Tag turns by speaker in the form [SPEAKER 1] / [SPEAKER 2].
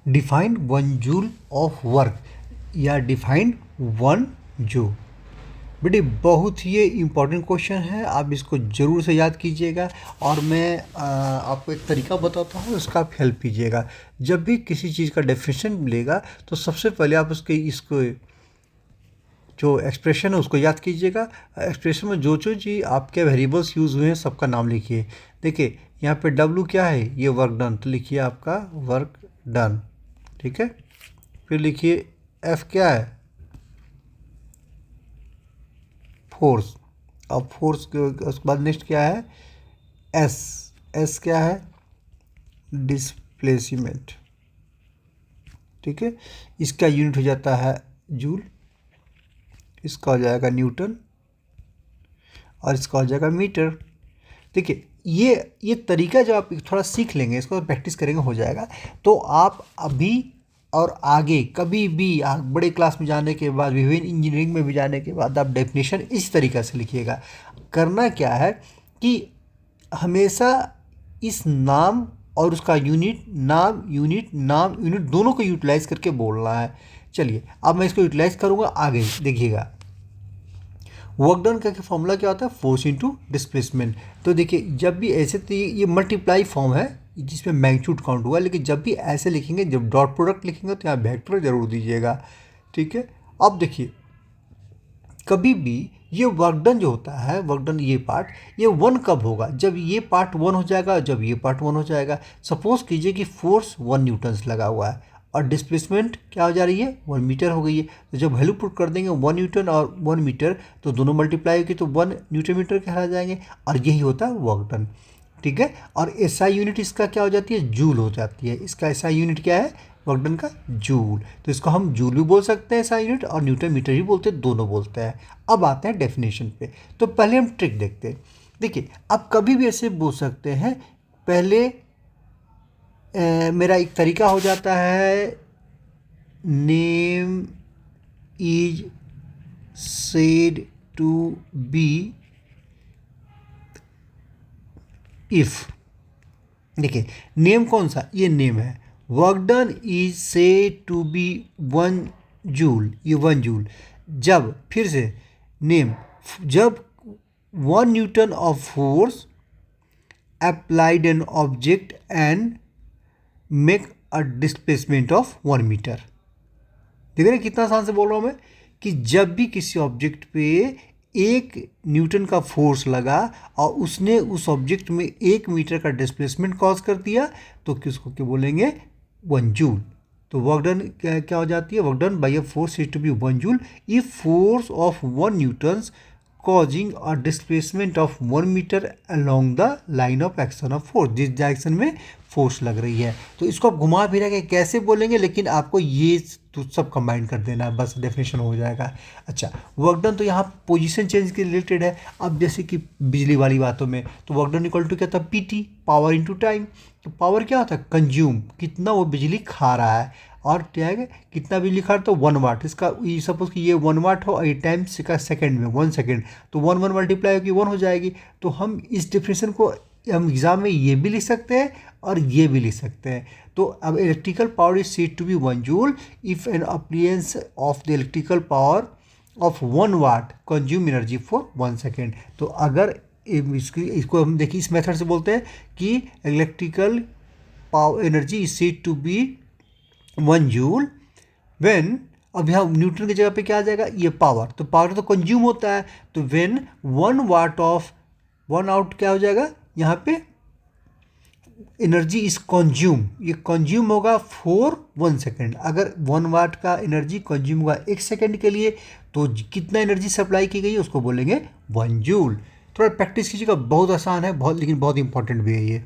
[SPEAKER 1] Define 1 joule of work या define 1 joule. बेटे बहुत ही इम्पॉर्टेंट क्वेश्चन है, आप इसको ज़रूर से याद कीजिएगा। और मैं आपको एक तरीका बताता हूँ, उसका आप हेल्प कीजिएगा। जब भी किसी चीज़ का डेफिनेशन मिलेगा तो सबसे पहले आप इसको जो एक्सप्रेशन है उसको याद कीजिएगा। एक्सप्रेशन में जो चीज़ आपके वेरिएबल्स यूज़ हुए हैं सबका नाम लिखिए। देखिए यहाँ पे W क्या है, ये वर्क डन, तो लिखिए आपका वर्क डन, ठीक है। फिर लिखिए F क्या है, फोर्स। अब फोर्स के उसके बाद नेक्स्ट क्या है, S क्या है, डिस्प्लेसमेंट, ठीक है। इसका यूनिट हो जाता है जूल, इसका हो जाएगा न्यूटन और इसका हो जाएगा मीटर। देखिए ये तरीका जो आप थोड़ा सीख लेंगे, इसको प्रैक्टिस करेंगे हो जाएगा। तो आप अभी और आगे कभी भी बड़े क्लास में जाने के बाद, विभिन्न इंजीनियरिंग में भी जाने के बाद आप डेफिनेशन इस तरीक़ा से लिखिएगा। करना क्या है कि हमेशा इस नाम और उसका यूनिट दोनों को यूटिलाइज करके बोलना है। चलिए अब मैं इसको यूटिलाइज करूँगा आगे, देखिएगा। वर्क डन का फॉर्मूला क्या होता है, फोर्स इनटू डिस्प्लेसमेंट। तो देखिए जब भी ऐसे, तो ये मल्टीप्लाई फॉर्म है जिसमें मैग्नीट्यूड काउंट हुआ, लेकिन जब भी ऐसे लिखेंगे, जब डॉट प्रोडक्ट लिखेंगे तो यहाँ वेक्टर जरूर दीजिएगा, ठीक है। अब देखिए कभी भी ये वर्क डन जो होता है, वर्क डन ये पार्ट, ये 1 कब होगा, जब ये पार्ट 1 हो जाएगा, जब ये पार्ट 1 हो जाएगा। सपोज कीजिए कि फोर्स 1 न्यूटन्स लगा हुआ है और डिस्प्लेसमेंट क्या हो जा रही है, 1 मीटर हो गई है। तो जब वैल्यू पुट कर देंगे 1 न्यूटन और 1 मीटर, तो दोनों मल्टीप्लाई होगी तो 1 न्यूटन मीटर कहला जाएंगे, और यही होता है वर्क डन, ठीक है। और एसआई यूनिट इसका क्या हो जाती है, जूल हो जाती है। इसका एसआई यूनिट क्या है, वर्क डन का जूल। तो इसको हम जूल भी बोल सकते हैं एसआई यूनिट, और न्यूटन मीटर भी बोलते हैं, दोनों बोलते हैं। अब आते हैं डेफिनेशन पे। तो पहले हम ट्रिक देखते हैं। देखिए आप कभी भी ऐसे बोल सकते हैं, पहले मेरा एक तरीका हो जाता है, name is said to be if. देखिए नेम कौन सा, ये नेम है। Work done is said to be 1 joule, ये 1 जूल। जब, फिर से नेम, जब 1 newton of force applied an object and make a displacement of 1 metre. देख रहे कितना आसान से बोल रहा हूँ मैं, कि जब भी किसी ऑब्जेक्ट पे 1 न्यूटन का फोर्स लगा और उसने उस ऑब्जेक्ट में 1 मीटर का डिस्प्लेसमेंट कॉज कर दिया, तो किसको क्या बोलेंगे, 1 जूल। तो वर्क डन क्या हो जाती है, work done by a force is to be 1 joule if force of 1 newtons causing a displacement of 1 metre along the line of action of force, जिस डायरेक्शन में फोर्स लग रही है। तो इसको आप घुमा फिरा के कैसे बोलेंगे, लेकिन आपको ये तो सब कंबाइन कर देना है, बस डेफिनेशन हो जाएगा। अच्छा, वर्क डन तो यहाँ पोजीशन चेंज के रिलेटेड है। अब जैसे कि बिजली वाली बातों में, तो वर्क डन इक्वल टू क्या था, PT, पावर इनटू टाइम। तो पावर क्या होता है, कंज्यूम, कितना वो बिजली खा रहा है, और क्या है कितना बिजली खा रहा है, तो 1 वाट। इसका सपोज कि ये 1 वाट हो और ये टाइम का सेकंड में 1 सेकंड, तो 1 मल्टीप्लाई होगी 1 हो जाएगी। तो हम इस डिफिनेशन को हम एग्जाम में ये भी लिख सकते हैं और ये भी लिख सकते हैं। तो अब electrical power is said to be 1 joule if an appliance of the electrical power of 1 watt consume energy for 1 second. तो अगर इसको हम देखिए इस मेथड से बोलते हैं कि electrical power energy is said to be 1 joule when, अब यहाँ न्यूटन की जगह पे क्या आ जाएगा, ये पावर, तो पावर तो कंज्यूम होता है, तो व्हेन 1 वाट ऑफ 1 आउट क्या हो जाएगा, यहाँ पे एनर्जी इज कंज्यूम, ये कंज्यूम होगा फॉर 1 सेकेंड। अगर 1 वाट का एनर्जी कंज्यूम होगा 1 सेकेंड के लिए, तो कितना एनर्जी सप्लाई की गई है उसको बोलेंगे 1 जूल। थोड़ा प्रैक्टिस कीजिएगा, बहुत आसान है, बहुत, लेकिन बहुत इंपॉर्टेंट भी है ये।